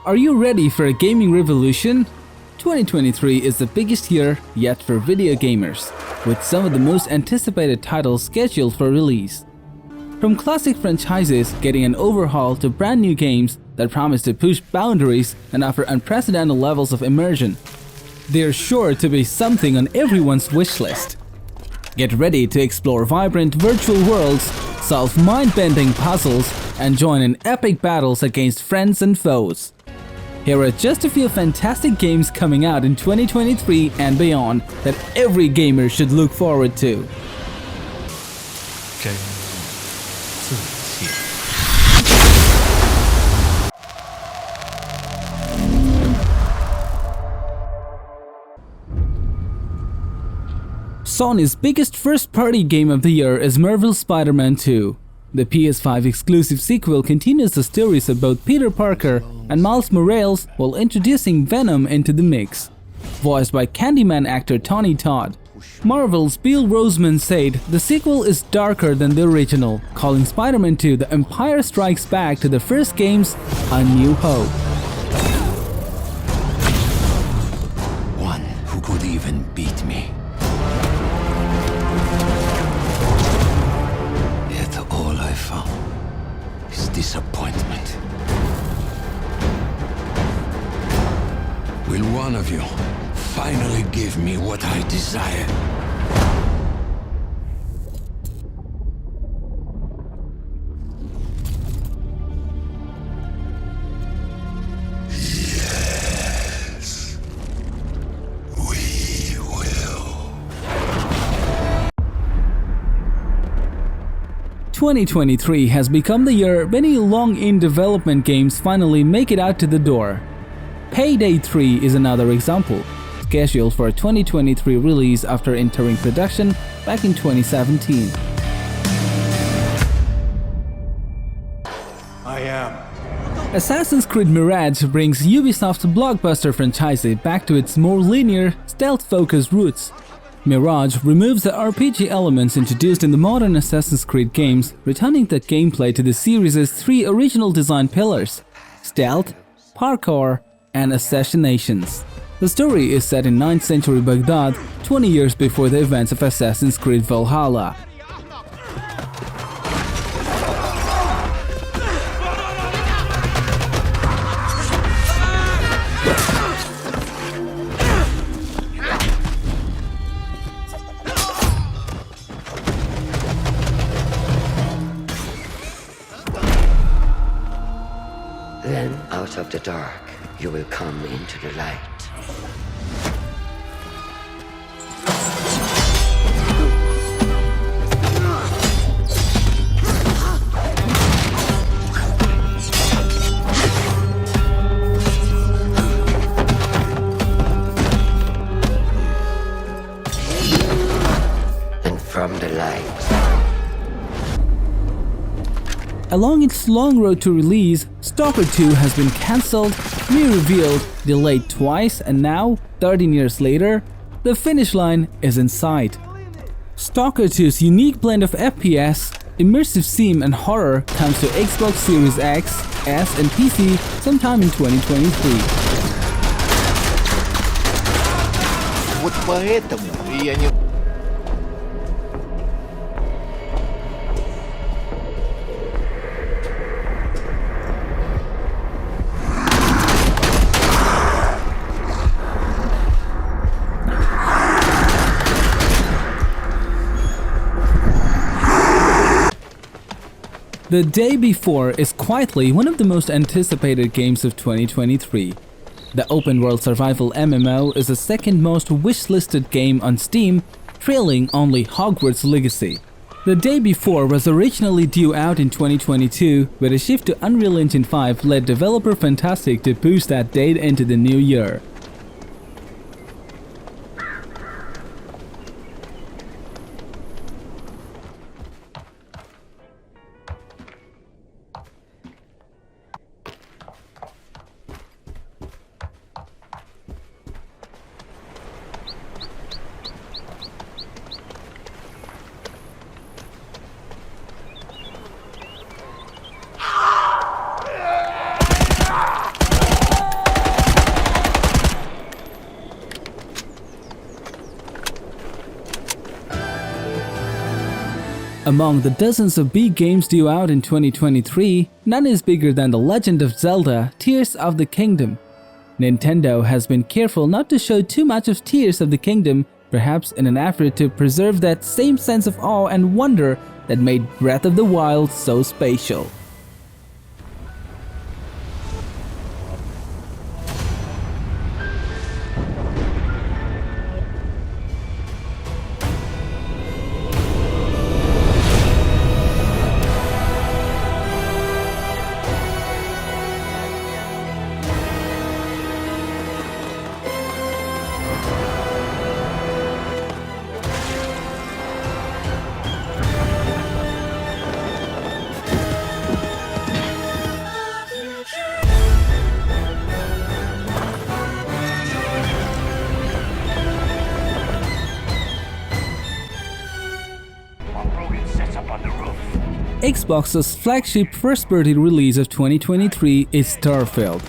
Are you ready for a gaming revolution? 2023 is the biggest year yet for video gamers, with some of the most anticipated titles scheduled for release. From classic franchises getting an overhaul to brand new games that promise to push boundaries and offer unprecedented levels of immersion, there's sure to be something on everyone's wishlist. Get ready to explore vibrant virtual worlds, solve mind-bending puzzles, and join in epic battles against friends and foes. Here are just a few fantastic games coming out in 2023 and beyond that every gamer should look forward to. Okay. Sony's biggest first-party game of the year is Marvel's Spider-Man 2. The PS5 exclusive sequel continues the stories of both Peter Parker and Miles Morales while introducing Venom into the mix. Voiced by Candyman actor Tony Todd, Marvel's Bill Roseman said the sequel is darker than the original, calling Spider-Man 2 The Empire Strikes Back to the first game's A New Hope. One who could even beat me. Yet all I found is disappointment. Will one of you finally give me what I desire? Yes, we will. 2023 has become the year many long-in-development games finally make it out to the door. Payday 3 is another example, scheduled for a 2023 release after entering production back in 2017. I am. Assassin's Creed Mirage brings Ubisoft's blockbuster franchise back to its more linear, stealth-focused roots. Mirage removes the RPG elements introduced in the modern Assassin's Creed games, returning the gameplay to the series' three original design pillars: stealth, parkour, and assassinations. The story is set in 9th century Baghdad, 20 years before the events of Assassin's Creed Valhalla. Then, out of the dark, you will come into the light. And from the light. Along its long road to release, S.T.A.L.K.E.R 2 has been cancelled, re-revealed, delayed twice, and now, 13 years later, the finish line is in sight. S.T.A.L.K.E.R 2's unique blend of FPS, immersive sim and horror comes to Xbox Series X, S and PC sometime in 2023. Вот поэтому я не... The Day Before is quietly one of the most anticipated games of 2023. The open-world survival MMO is the second most wish-listed game on Steam, trailing only Hogwarts Legacy. The Day Before was originally due out in 2022, but a shift to Unreal Engine 5 led developer Fantastic to push that date into the new year. Among the dozens of big games due out in 2023, none is bigger than The Legend of Zelda: Tears of the Kingdom. Nintendo has been careful not to show too much of Tears of the Kingdom, perhaps in an effort to preserve that same sense of awe and wonder that made Breath of the Wild so special. Xbox's flagship first-party release of 2023 is Starfield,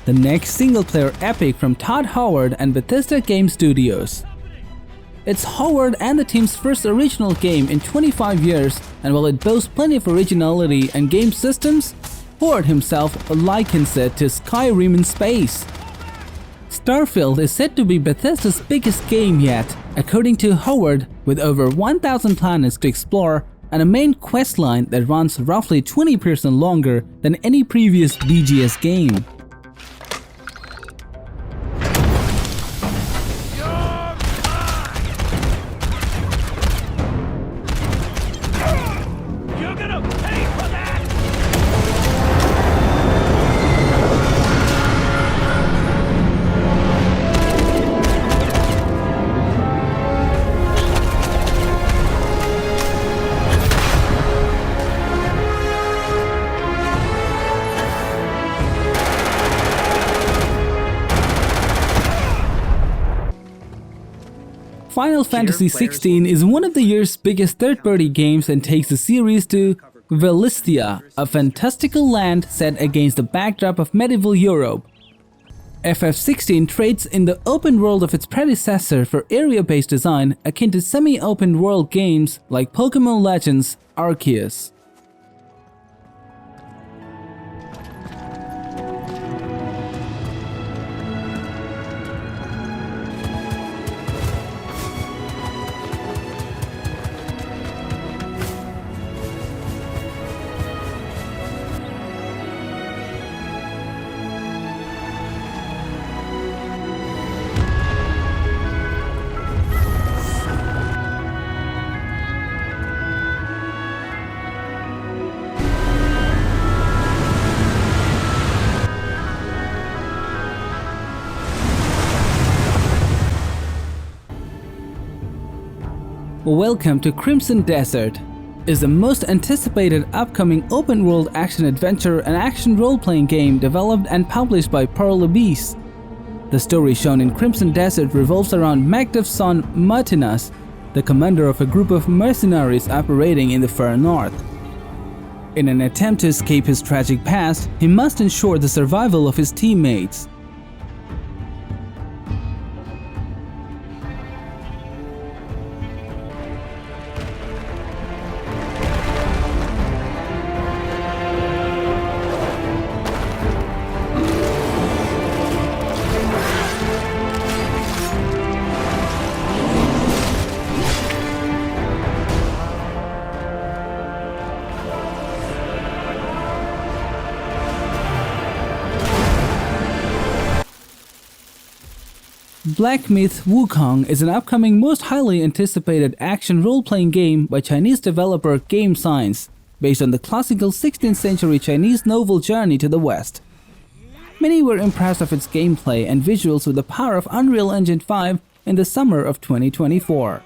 the next single-player epic from Todd Howard and Bethesda Game Studios. It's Howard and the team's first original game in 25 years, and while it boasts plenty of originality and game systems, Howard himself likens it to Skyrim in space. Starfield is said to be Bethesda's biggest game yet, according to Howard, with over 1,000 planets to explore and a main questline that runs roughly 20% longer than any previous BGS game. Final Fantasy XVI is one of the year's biggest third-party games and takes the series to Velistia, a fantastical land set against the backdrop of medieval Europe. FF16 trades in the open world of its predecessor for area-based design akin to semi-open world games like Pokemon Legends Arceus. Welcome to Crimson Desert is the most anticipated upcoming open-world action-adventure and action role-playing game developed and published by Pearl Abyss. The story shown in Crimson Desert revolves around Magdev's son Martinus, the commander of a group of mercenaries operating in the far north. In an attempt to escape his tragic past, he must ensure the survival of his teammates. Black Myth: Wukong is an upcoming most highly anticipated action role-playing game by Chinese developer Game Science, based on the classical 16th century Chinese novel Journey to the West. Many were impressed of its gameplay and visuals with the power of Unreal Engine 5 in the summer of 2024.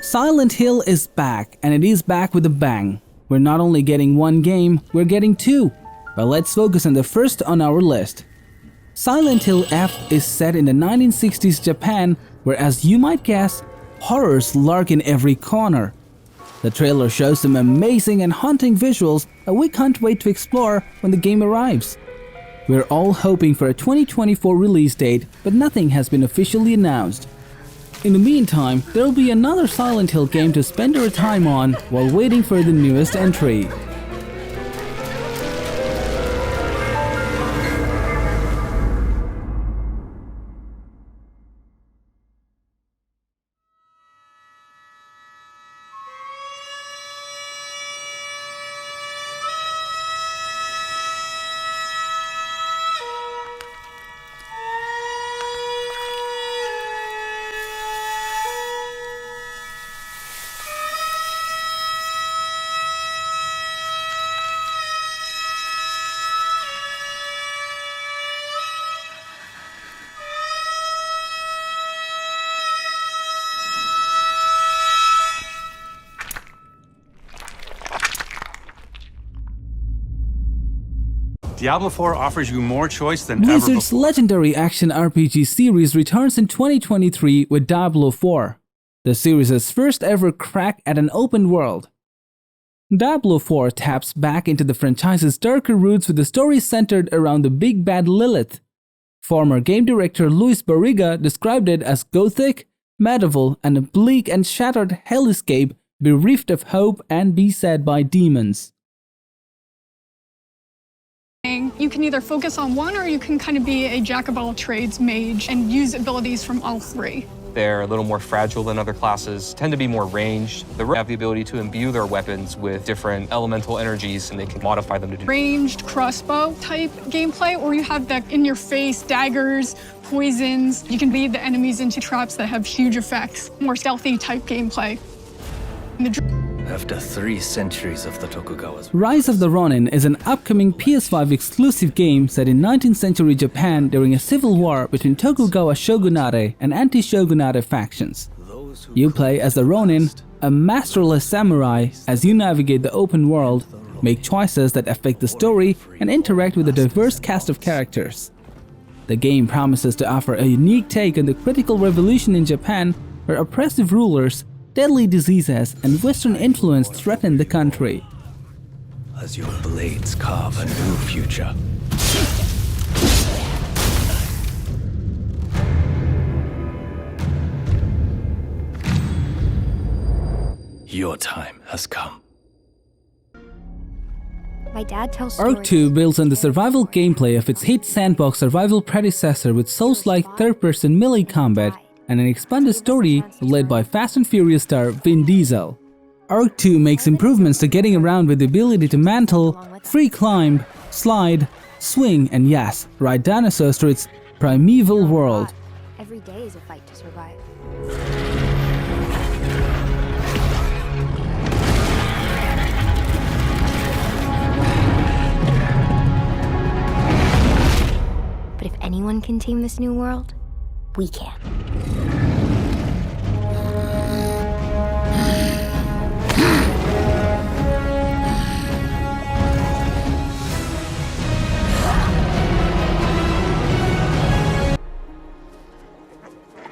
Silent Hill is back, and it is back with a bang. We're not only getting one game, we're getting two. But let's focus on the first on our list. Silent Hill F is set in the 1960s Japan, where, as you might guess, horrors lurk in every corner. The trailer shows some amazing and haunting visuals that we can't wait to explore when the game arrives. We're all hoping for a 2024 release date, but nothing has been officially announced. In the meantime, there'll be another Silent Hill game to spend our time on while waiting for the newest entry. Diablo 4 offers you more choice than ever Blizzard's before. legendary action RPG series returns in 2023 with Diablo 4, the series' first ever crack at an open world. Diablo 4 taps back into the franchise's darker roots with a story centered around the big bad Lilith. Former game director Luis Barriga described it as gothic, medieval, and a bleak and shattered hellscape bereft of hope and beset by demons. You can either focus on one or you can kind of be a jack of all trades mage and use abilities from all three. They're a little more fragile than other classes, tend to be more ranged. They have the ability to imbue their weapons with different elemental energies, and they can modify them to do Ranged crossbow type gameplay, or you have that in your face, daggers, poisons. You can lead the enemies into traps that have huge effects, more stealthy type gameplay. After 3 centuries of the Tokugawa's Rise of the Ronin is an upcoming PS5 exclusive game set in 19th century Japan during a civil war between Tokugawa shogunate and anti-shogunate factions. You play as the Ronin, a masterless samurai, as you navigate the open world, make choices that affect the story, and interact with a diverse cast of characters. The game promises to offer a unique take on the critical revolution in Japan, where oppressive rulers, deadly diseases, and Western influence threaten the country. as your blades carve a new future. Your time has come. My dad tells stories. Ark 2 builds on the survival gameplay of its hit sandbox survival predecessor with Souls-like third-person melee combat and an expanded story led by Fast and Furious star Vin Diesel. Ark 2 makes improvements to getting around with the ability to mantle, free climb, slide, swing, and yes, ride dinosaurs through its primeval world. Every day is a fight to survive. But if anyone can tame this new world, we can.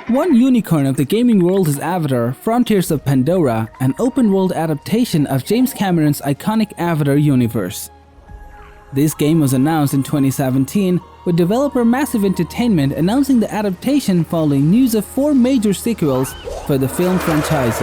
One unicorn of the gaming world is Avatar: Frontiers of Pandora, an open-world adaptation of James Cameron's iconic Avatar universe. This game was announced in 2017, with developer Massive Entertainment announcing the adaptation following news of 4 major sequels for the film franchise.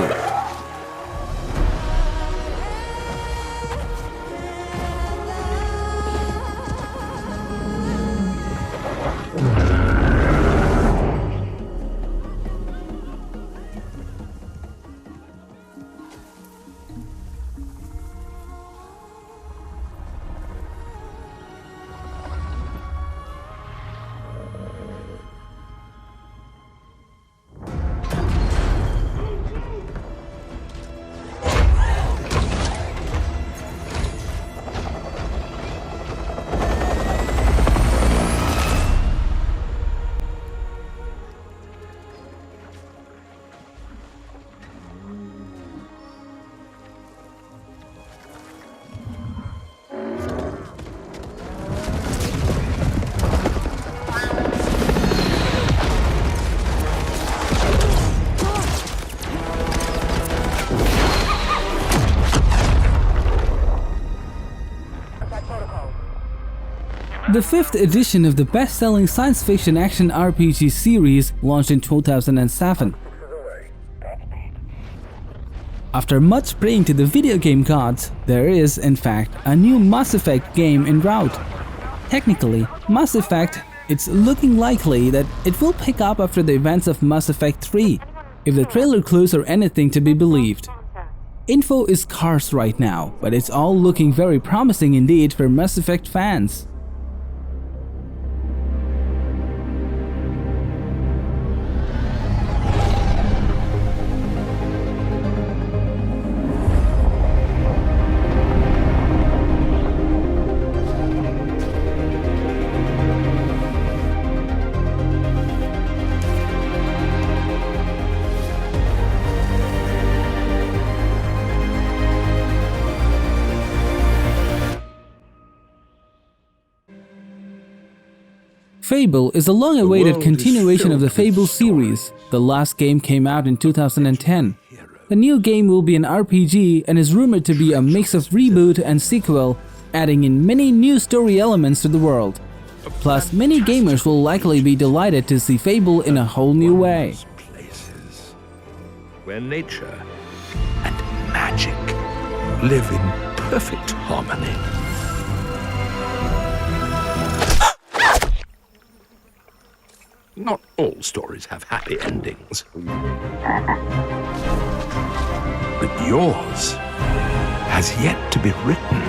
The 5th edition of the best-selling science fiction action RPG series launched in 2007. After much praying to the video game gods, there is, in fact, a new Mass Effect game en route. Technically, Mass Effect, it's looking likely that it will pick up after the events of Mass Effect 3, if the trailer clues are anything to be believed. Info is scarce right now, but it's all looking very promising indeed for Mass Effect fans. Fable is a long-awaited continuation of the Fable series. The last game came out in 2010. The new game will be an RPG and is rumored to be a mix of reboot and sequel, adding in many new story elements to the world. Plus, many gamers will likely be delighted to see Fable in a whole new way. Where nature and magic live in perfect harmony. Not all stories have happy endings. But yours has yet to be written.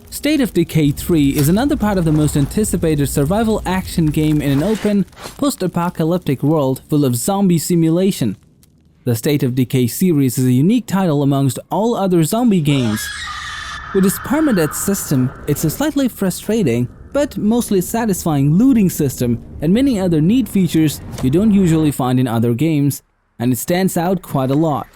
State of Decay 3 is another part of the most anticipated survival action game in an open, post-apocalyptic world full of zombie simulation. The State of Decay series is a unique title amongst all other zombie games. With its permadeath system, it's a slightly frustrating but mostly satisfying looting system and many other neat features you don't usually find in other games, and it stands out quite a lot.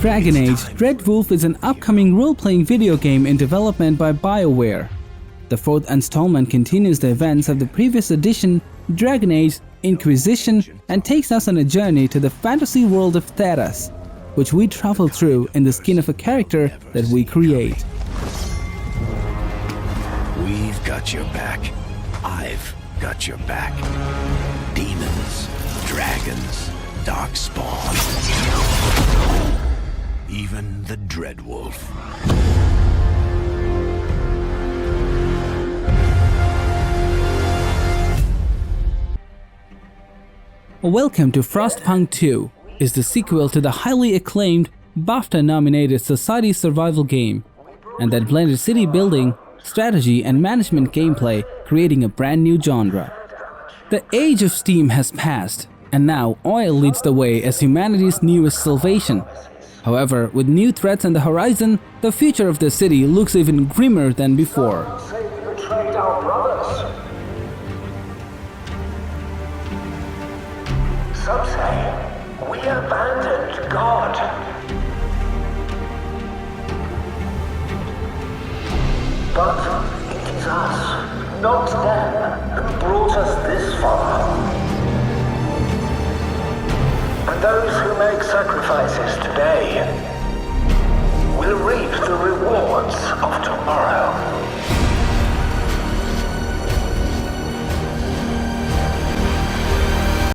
Dragon Age Dreadwolf is an upcoming role-playing video game in development by BioWare. The 4th installment continues the events of the previous edition, Dragon Age Inquisition, and takes us on a journey to the fantasy world of Theras, which we travel through in the skin of a character that we create. We've got your back. I've got your back. Demons, dragons, darkspawn. Even the Dreadwolf. Welcome to Frostpunk 2 is the sequel to the highly acclaimed, BAFTA-nominated society survival game, and that blended city building, strategy and management gameplay, creating a brand new genre. The age of Steam has passed, and now oil leads the way as humanity's newest salvation. However, with new threats on the horizon, the future of the city looks even grimmer than before. Some say we abandoned God. But it is us, not them, who brought us this far. And those who make sacrifices today